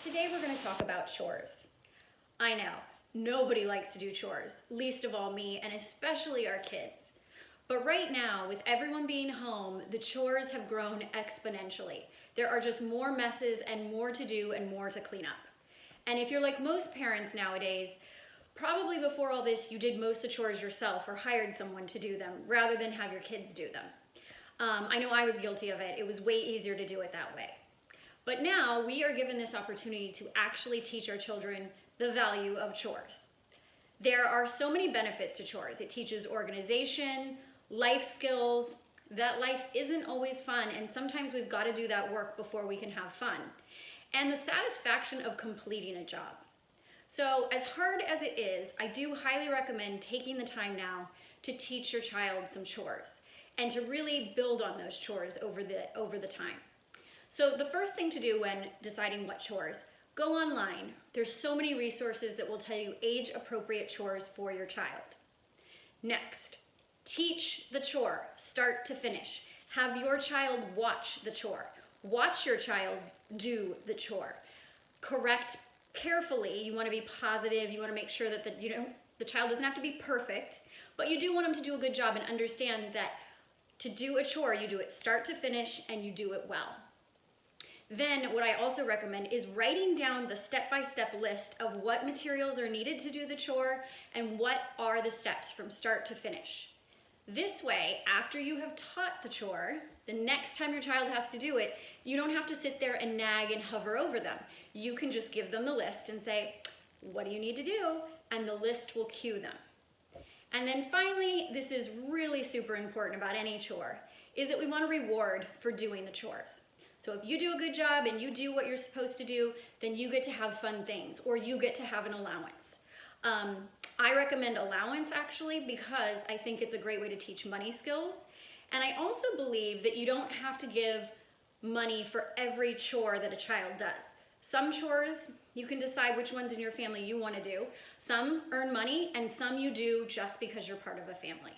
Today we're going to talk about chores. I know, nobody likes to do chores, least of all me and especially our kids. But right now, with everyone being home, the chores have grown exponentially. There are just more messes and more to do and more to clean up. And if you're like most parents nowadays, probably before all this you did most of the chores yourself or hired someone to do them rather than have your kids do them. I know I was guilty of it. It was way easier to do it that way. But now we are given this opportunity to actually teach our children the value of chores. There are so many benefits to chores. It teaches organization, life skills, that life isn't always fun, and sometimes we've got to do that work before we can have fun, and the satisfaction of completing a job. So as hard as it is, I do highly recommend taking the time now to teach your child some chores and to really build on those chores over the time. So the first thing to do when deciding what chores, go online. There's so many resources that will tell you age-appropriate chores for your child. Next, teach the chore, start to finish. Have your child watch the chore. Watch your child do the chore. Correct carefully. You want to be positive. You want to make sure that the child doesn't have to be perfect, but you do want them to do a good job and understand that to do a chore, you do it start to finish and you do it well. Then what I also recommend is writing down the step-by-step list of what materials are needed to do the chore and what are the steps from start to finish. This way, after you have taught the chore, the next time your child has to do it, you don't have to sit there and nag and hover over them. You can just give them the list and say, what do you need to do? And the list will cue them. And then finally, this is really super important about any chore, is that we want a reward for doing the chores. So if you do a good job and you do what you're supposed to do, then you get to have fun things or you get to have an allowance. I recommend allowance actually because I think it's a great way to teach money skills. And I also believe that you don't have to give money for every chore that a child does. Some chores, you can decide which ones in your family you want to do. Some earn money and some you do just because you're part of a family.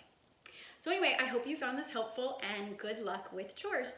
So anyway, I hope you found this helpful and good luck with chores.